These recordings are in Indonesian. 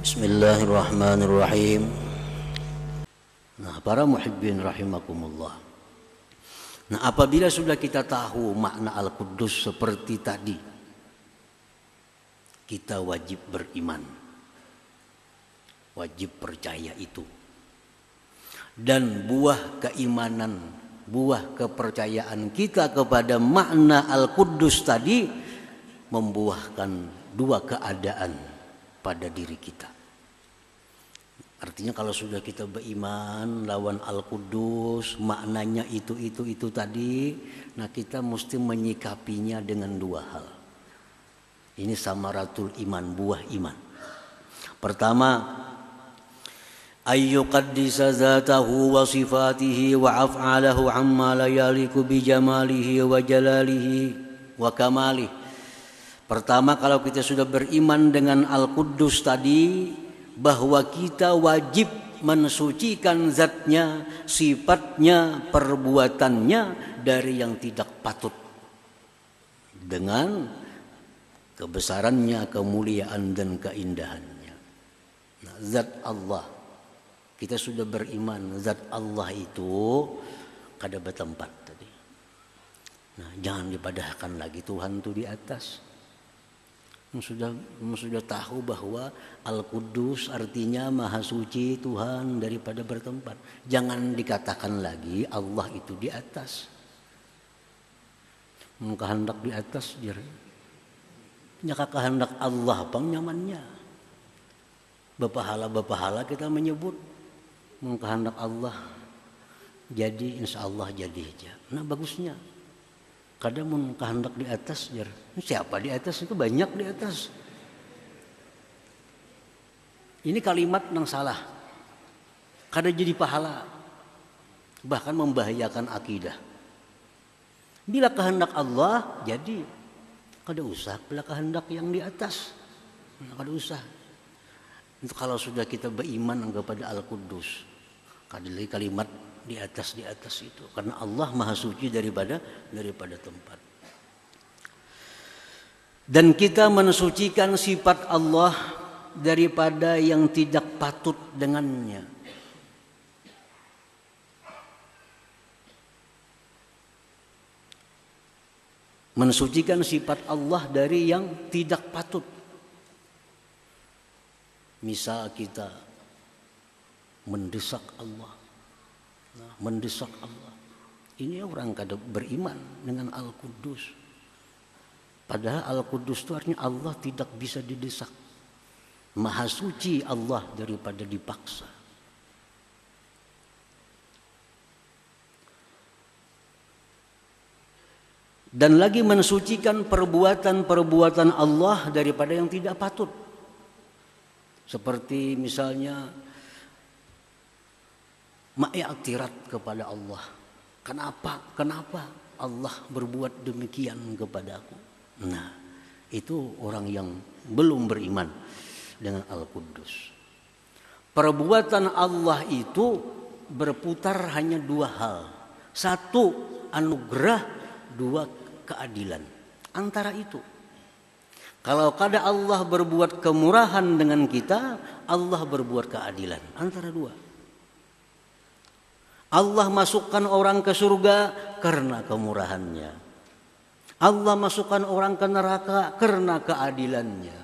Bismillahirrahmanirrahim. Nah, para muhibbin rahimakumullah. Nah, apabila sudah kita tahu makna Al-Quddus seperti tadi, kita wajib beriman, wajib percaya itu. Dan buah keimanan, buah kepercayaan kita kepada makna Al-Quddus tadi membuahkan dua keadaan pada diri kita. Artinya kalau sudah kita beriman lawan Al-Quddus, maknanya itu tadi, nah kita mesti menyikapinya dengan dua hal. Ini samaratul iman, buah iman. Pertama, ayyuqaddisa zatahu wa sifatihi wa af'alahu amma la yaliku bi jamalihi wa jalalihi wa kamalih. Pertama, kalau kita sudah beriman dengan Al-Quddus tadi, bahwa kita wajib mensucikan zatnya, sifatnya, perbuatannya dari yang tidak patut dengan kebesarannya, kemuliaan dan keindahannya. Nah, zat Allah, kita sudah beriman zat Allah itu kada bertempat tadi. Nah, jangan dipadahkan lagi Tuhan itu di atas. Sudah tahu bahwa Al-Quddus artinya Maha Suci Tuhan daripada bertempat. Jangan dikatakan lagi Allah itu di atas. Kehendak di atas dia. Nyaka kehendak Allah pang nyamannya. Bepahala kita menyebut kehendak Allah jadi insya Allah jadi aja. Nah bagusnya. Kadang mun kehendak di atas, siapa di atas itu banyak di atas. Ini kalimat yang salah. Kadang jadi pahala, bahkan membahayakan akidah. Bila kehendak Allah, jadi kada usah bila kehendak yang di atas, kada usah. Itu kalau sudah kita beriman kepada Al-Quddus, kada lagi kalimat di atas itu, karena Allah Maha Suci daripada tempat. Dan kita mensucikan sifat Allah daripada yang tidak patut dengannya. Mensucikan sifat Allah dari yang tidak patut. Misal kita mendesak Allah. Mendesak Allah. Ini orang kada beriman dengan Al-Quddus. Padahal Al-Quddus itu artinya Allah tidak bisa didesak. Maha suci Allah daripada dipaksa. Dan lagi mensucikan perbuatan Allah daripada yang tidak patut. Seperti misalnya ma'iktirat kepada Allah. Kenapa Allah berbuat demikian kepadaku? Nah, itu orang yang belum beriman dengan Al-Quddus. Perbuatan Allah itu berputar hanya dua hal. Satu, anugerah. Dua, keadilan. Antara itu. Kalau kada Allah berbuat kemurahan dengan kita, Allah berbuat keadilan. Antara dua. Allah masukkan orang ke surga karena kemurahannya. Allah masukkan orang ke neraka karena keadilannya.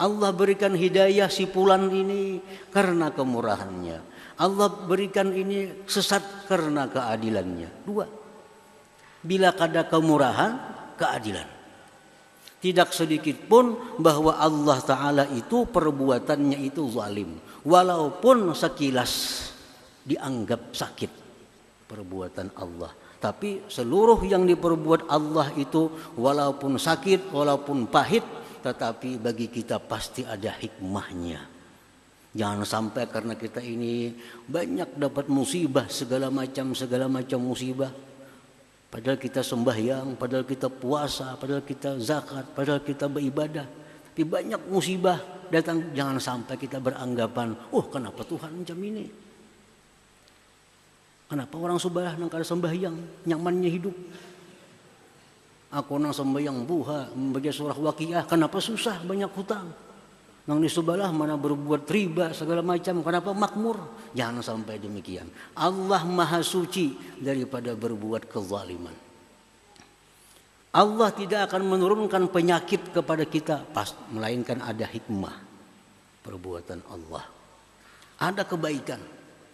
Allah berikan hidayah si fulan ini karena kemurahannya. Allah berikan ini sesat karena keadilannya. Dua. Bila kada kemurahan, keadilan. Tidak sedikit pun bahwa Allah Ta'ala itu perbuatannya itu zalim. Walaupun sekilas dianggap sakit perbuatan Allah. Tapi seluruh yang diperbuat Allah itu walaupun sakit, walaupun pahit, tetapi bagi kita pasti ada hikmahnya. Jangan sampai karena kita ini banyak dapat musibah, segala macam musibah. Padahal kita sembahyang, padahal kita puasa, padahal kita zakat, padahal kita beribadah. Tapi banyak musibah datang, jangan sampai kita beranggapan, kenapa Tuhan macam ini? Kenapa orang subah nang kada sembahyang, nyamannya hidup? Aku nang sembahyang buha, membaca surah Waqiah, kenapa susah banyak hutang? Nang di sebelah mana berbuat riba segala macam, kenapa makmur? Jangan sampai demikian. Allah Maha Suci daripada berbuat kezaliman. Allah tidak akan menurunkan penyakit kepada kita melainkan ada hikmah perbuatan Allah. Ada kebaikan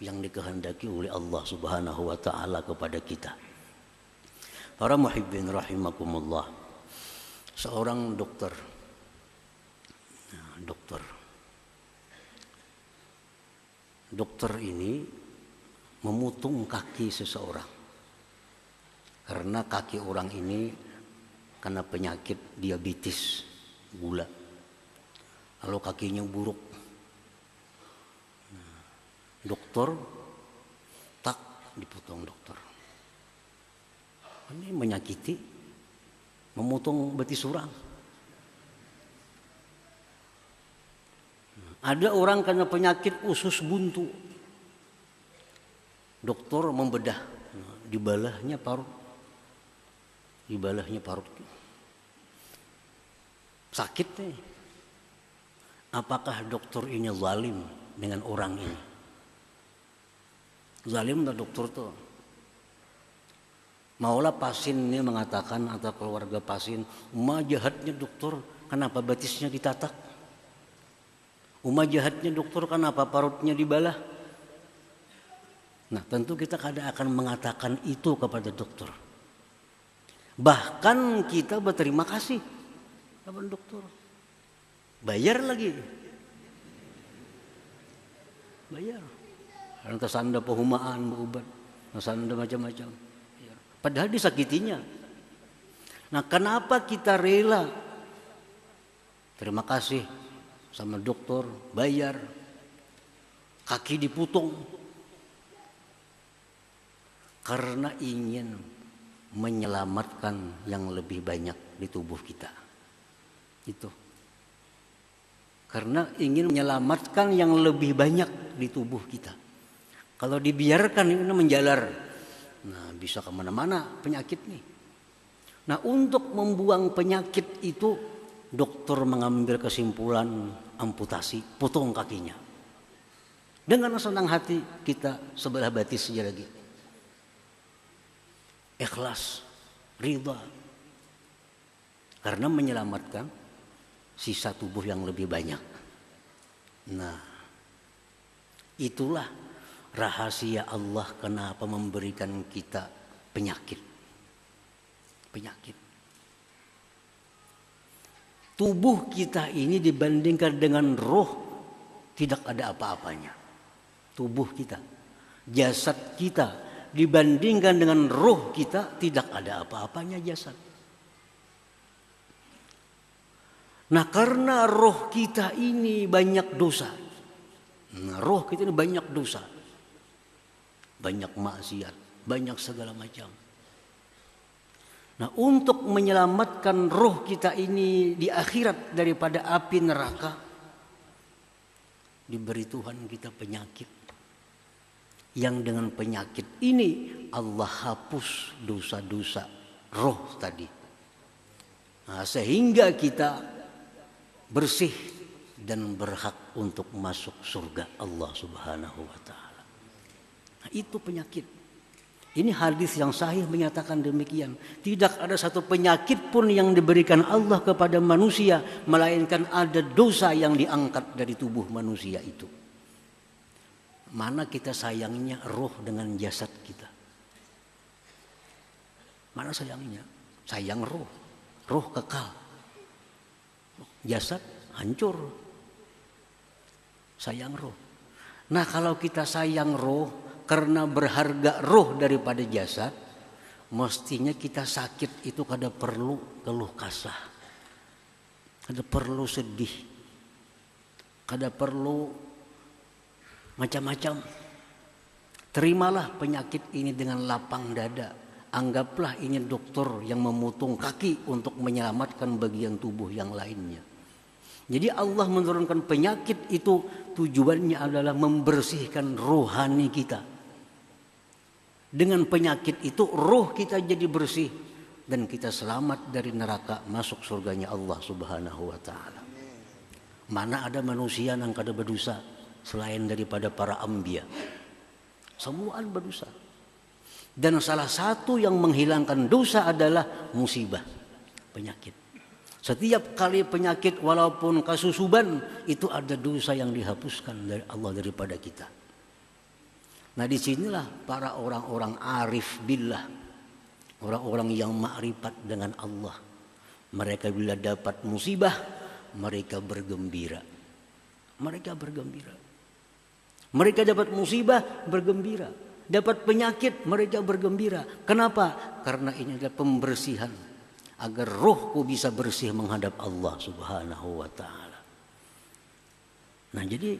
yang dikehendaki oleh Allah Subhanahu wa taala kepada kita. Para muhibbin rahimakumullah. Seorang dokter ini memutung kaki seseorang karena kaki orang ini kena penyakit diabetes, gula, lalu kakinya buruk. Dokter tak dipotong dokter. Ini menyakiti, memotong betis orang. Ada orang kena penyakit usus buntu. Dokter membedah, di balahnya parut. Sakit nih. Apakah dokter ini zalim dengan orang ini? Zalim tak dokter tuh? Maulah pasien ini mengatakan atau keluarga pasien, jahatnya dokter, kenapa betisnya ditatak? Jahatnya dokter, kenapa parutnya dibalah? Nah, tentu kita kadang akan mengatakan itu kepada dokter. Bahkan kita berterima kasih kepada dokter. Bayar lagi. Bayar. Karena sanda pehumaan, berobat, sanda macam-macam. Padahal disakitinya. Nah, kenapa kita rela? Terima kasih sama dokter, bayar, kaki diputung, karena ingin menyelamatkan yang lebih banyak di tubuh kita. Itu. Karena ingin menyelamatkan yang lebih banyak di tubuh kita. Kalau dibiarkan ini menjalar, nah bisa kemana-mana penyakit nih. Nah, untuk membuang penyakit itu dokter mengambil kesimpulan amputasi, potong kakinya. Dengan senang hati kita sebelah batis saja lagi. Ikhlas, ridha. Karena menyelamatkan sisa tubuh yang lebih banyak. Nah, itulah rahasia Allah kenapa memberikan kita penyakit. Tubuh kita ini dibandingkan dengan roh tidak ada apa-apanya. Tubuh kita, jasad kita dibandingkan dengan roh kita tidak ada apa-apanya jasad. Nah, karena roh kita ini banyak dosa. Nah, roh kita ini banyak dosa. Banyak maksiat, banyak segala macam. Nah, untuk menyelamatkan roh kita ini di akhirat daripada api neraka, diberi Tuhan kita penyakit. Yang dengan penyakit ini Allah hapus dosa-dosa roh tadi. Nah, sehingga kita bersih dan berhak untuk masuk surga Allah Subhanahu wa taala. Nah, itu penyakit. Ini hadis yang sahih menyatakan demikian. Tidak ada satu penyakit pun yang diberikan Allah kepada manusia, melainkan ada dosa yang diangkat dari tubuh manusia itu. Mana kita sayangnya roh dengan jasad kita? Mana sayangnya? Sayang roh. Roh kekal. Jasad hancur. Sayang roh. Nah, kalau kita sayang roh, karena berharga roh daripada jasad, mestinya kita sakit itu kada perlu keluh kasah, kada perlu sedih, kada perlu macam-macam. Terimalah penyakit ini dengan lapang dada. Anggaplah ini dokter yang memotong kaki untuk menyelamatkan bagian tubuh yang lainnya. Jadi Allah menurunkan penyakit itu tujuannya adalah membersihkan rohani kita. Dengan penyakit itu roh kita jadi bersih dan kita selamat dari neraka, masuk surganya Allah Subhanahu wa taala. Mana ada manusia yang kada berdosa selain daripada para anbiya. Semuaan berdosa. Dan salah satu yang menghilangkan dosa adalah musibah, penyakit. Setiap kali penyakit walaupun kasusuban itu ada dosa yang dihapuskan dari Allah daripada kita. Nah disinilah para orang-orang arif billah, orang-orang yang makrifat dengan Allah. Mereka bila dapat musibah, mereka bergembira. Mereka bergembira. Mereka dapat musibah, bergembira. Dapat penyakit, mereka bergembira. Kenapa? Karena ini adalah pembersihan. Agar rohku bisa bersih menghadap Allah subhanahu wa ta'ala. Nah jadi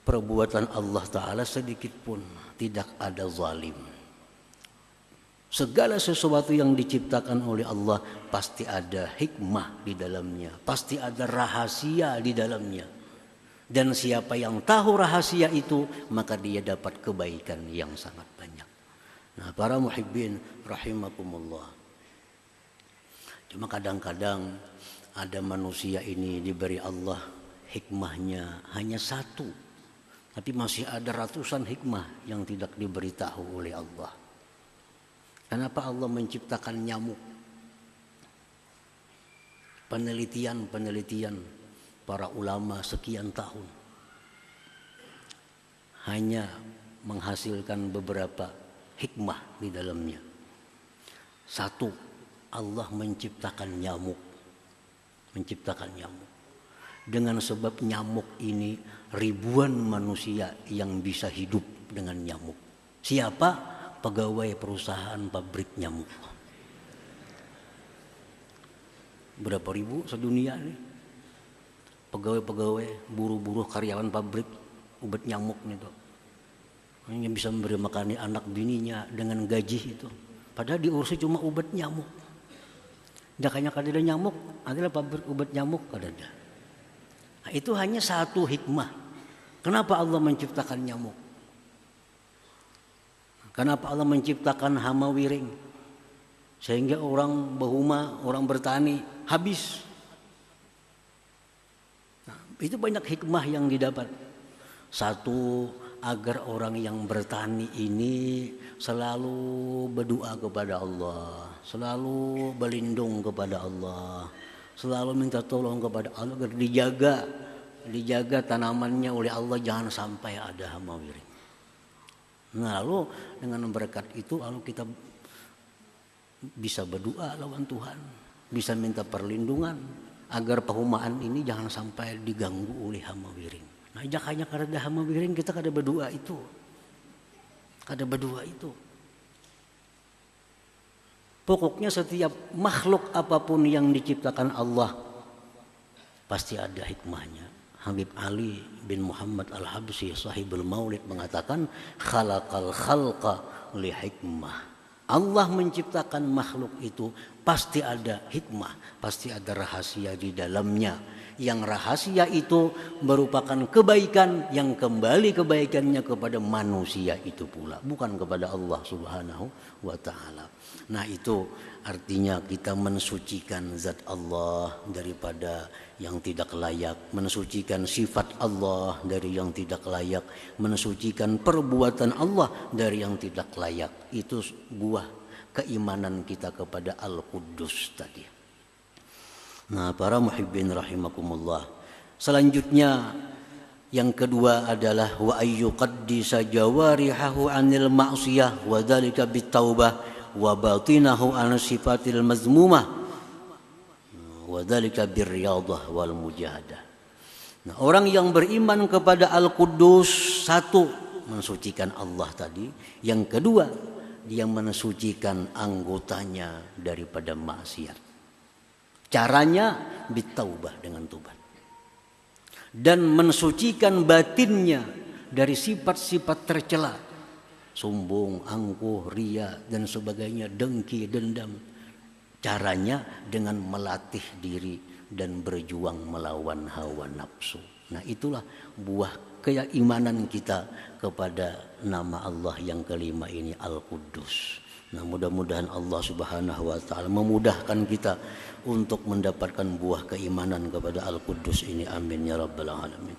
perbuatan Allah ta'ala sedikit pun tidak ada zalim. Segala sesuatu yang diciptakan oleh Allah pasti ada hikmah di dalamnya. Pasti ada rahasia di dalamnya. Dan siapa yang tahu rahasia itu maka dia dapat kebaikan yang sangat banyak. Nah para muhibbin rahimakumullah. Cuma kadang-kadang ada manusia ini diberi Allah hikmahnya hanya satu. Tapi masih ada ratusan hikmah yang tidak diberitahu oleh Allah. Kenapa Allah menciptakan nyamuk? Penelitian para ulama sekian tahun. Hanya menghasilkan beberapa hikmah di dalamnya. Satu, Allah menciptakan nyamuk. Dengan sebab nyamuk ini ribuan manusia yang bisa hidup dengan nyamuk. Siapa? Pegawai perusahaan pabrik nyamuk. Berapa ribu sedunia nih? Pegawai-pegawai, buruh-buruh, karyawan pabrik obat nyamuk nih tuh. Hanya bisa memberi makan anak bininya dengan gaji itu. Padahal diurusi cuma obat nyamuk. Dakanya kada ada nyamuk, adalah pabrik obat nyamuk kada ada. Nah, itu hanya satu hikmah. Kenapa Allah menciptakan nyamuk? Kenapa Allah menciptakan hama wiring? Sehingga orang berhuma, orang bertani habis. Nah, itu banyak hikmah yang didapat. Satu, agar orang yang bertani ini selalu berdoa kepada Allah, selalu berlindung kepada Allah, selalu minta tolong kepada Allah agar dijaga tanamannya oleh Allah, jangan sampai ada hama wiring. Nah, lalu dengan berkat itu lalu kita bisa berdoa lawan Tuhan, bisa minta perlindungan agar perumahan ini jangan sampai diganggu oleh hama wiring. Nah, jakanya kada ada hama wiring kita kada berdoa itu. Pokoknya setiap makhluk apapun yang diciptakan Allah pasti ada hikmahnya. Habib Ali bin Muhammad Al-Habsyi sahibul Maulid mengatakan khalaqal khalqa li hikmah. Allah menciptakan makhluk itu pasti ada hikmah, pasti ada rahasia di dalamnya. Yang rahasia itu merupakan kebaikan yang kembali kebaikannya kepada manusia itu pula, bukan kepada Allah Subhanahu wa ta'ala. Nah itu artinya kita mensucikan zat Allah daripada yang tidak layak, mensucikan sifat Allah dari yang tidak layak, mensucikan perbuatan Allah dari yang tidak layak. Itu buah keimanan kita kepada Al-Quddus tadi. Nah para muhibbin rahimakumullah. Selanjutnya yang kedua adalah wa ayyuqaddisa jawarihahu anil ma'siyah wa dzalika bitaubah wa batinahu an sifatil mazmumah wa dzalika birriyadah wal mujahadah. Nah, orang yang beriman kepada Al-Quddus, satu mensucikan Allah tadi, yang kedua dia mensucikan anggotanya daripada maksiat. Caranya bitaubah, dengan tobat. Dan mensucikan batinnya dari sifat-sifat tercela, sombong, angkuh, ria dan sebagainya, dengki, dendam. Caranya dengan melatih diri dan berjuang melawan hawa nafsu. Nah itulah buah keimanan kita kepada nama Allah yang kelima ini, Al-Quddus. Nah, mudah-mudahan Allah Subhanahu wa taala memudahkan kita untuk mendapatkan buah keimanan kepada Al-Quddus ini. Amin ya rabbal alamin.